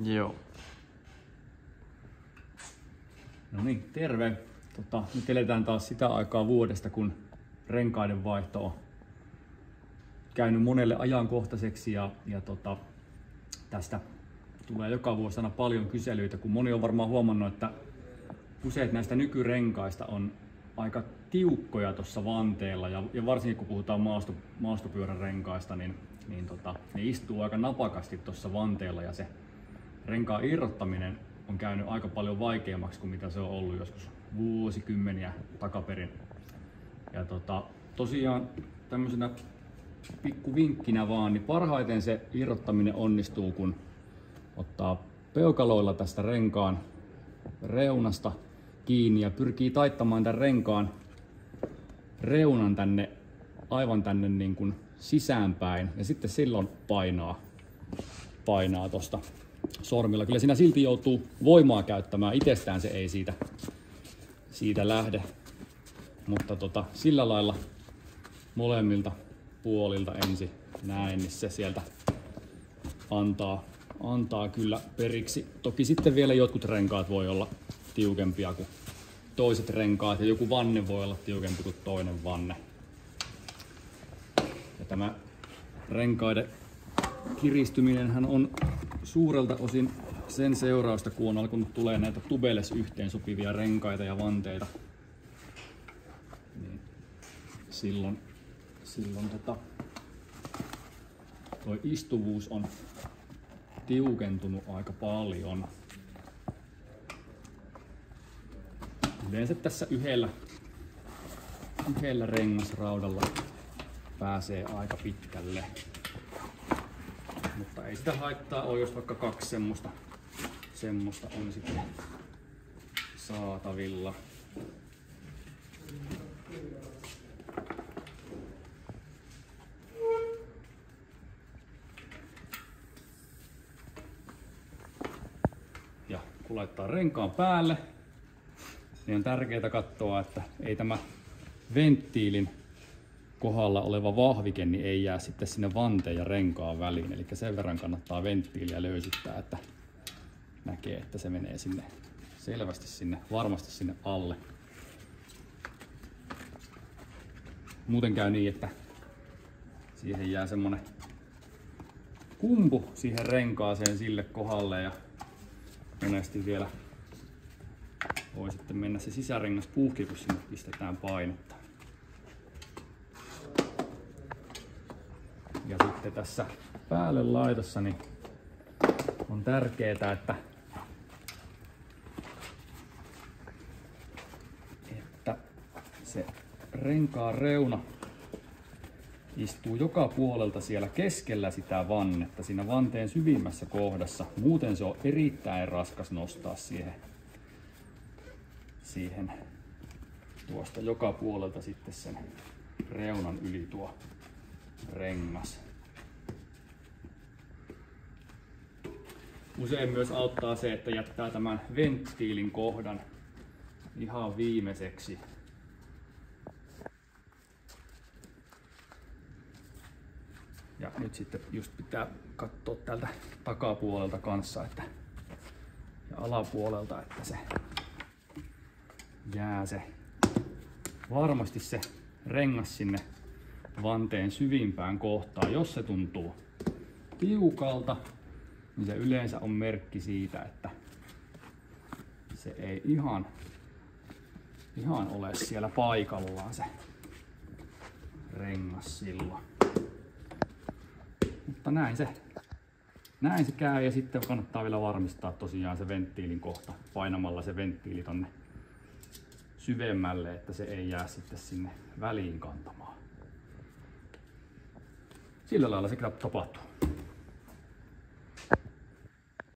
Joo. No niin, terve. Nyt eletään taas sitä aikaa vuodesta, kun renkaiden vaihto on käynyt monelle ajankohtaiseksi ja tästä tulee joka vuosi aina paljon kyselyitä, kun moni on varmaan huomannut, että useat näistä nykyrenkaista on aika tiukkoja tuossa vanteella ja varsinkin kun puhutaan maastopyörärenkaista, niin ne istuu aika napakasti tuossa vanteella ja se renkaan irrottaminen on käynyt aika paljon vaikeammaksi kuin mitä se on ollut joskus vuosikymmeniä takaperin. Ja tosiaan tämmöisenä pikku vinkkinä vaan, niin parhaiten se irrottaminen onnistuu, kun ottaa peukaloilla tästä renkaan reunasta kiinni ja pyrkii taittamaan tämän renkaan reunan aivan tänne niin kuin sisäänpäin ja sitten silloin painaa tosta sormilla. Kyllä siinä silti joutuu voimaa käyttämään, itsestään se ei siitä lähde, mutta sillä lailla molemmilta puolilta ensin näin, niin se sieltä antaa kyllä periksi. Toki sitten vielä jotkut renkaat voi olla tiukempia kuin toiset renkaat ja joku vanne voi olla tiukempi kuin toinen vanne. Ja tämä renkaiden kiristyminenhän on suurelta osin sen seurausta, kun on alkanut tulee näitä tubeless yhteen sopivia renkaita ja vanteita. Niin silloin toi istuvuus on tiukentunut aika paljon. Yleensä tässä yhdellä rengasraudalla pääsee aika pitkälle. Mutta ei sitä haittaa ole, jos vaikka kaksi semmoista on sitten saatavilla. Ja kun laittaa renkaan päälle, niin on tärkeää katsoa, että ei tämä venttiilin kohdalla oleva vahvike niin ei jää sitten sinne vanteen ja renkaan väliin. Eli sen verran kannattaa venttiiliä löysyttää, että näkee, että se menee sinne selvästi varmasti sinne alle. Muuten käy niin, että siihen jää semmonen kumpu siihen renkaaseen sille kohdalle ja monesti vielä voi sitten mennä se sisärengas puhki, kun sinne pistetään painetta. Ja sitten tässä päälle laitossa niin on tärkeää, että se renkaan reuna istuu joka puolelta siellä keskellä sitä vannetta, siinä vanteen syvimmässä kohdassa. Muuten se on erittäin raskas nostaa siihen tuosta joka puolelta sitten sen reunan yli tuo rengas. Usein myös auttaa se, että jättää tämän venttiilin kohdan ihan viimeiseksi. Ja nyt sitten just pitää katsoa tältä takapuolelta kanssa ja alapuolelta, että se jää varmasti se rengas sinne vanteen syvimpään kohtaan. Jos se tuntuu tiukalta, niin se yleensä on merkki siitä, että se ei ihan ole siellä paikallaan se rengas silloin. Mutta näin se käy ja sitten kannattaa vielä varmistaa tosiaan se venttiilin kohta painamalla se venttiili tonne syvemmälle, että se ei jää sitten sinne väliin kantamaan. Sillä lailla se tapahtuu.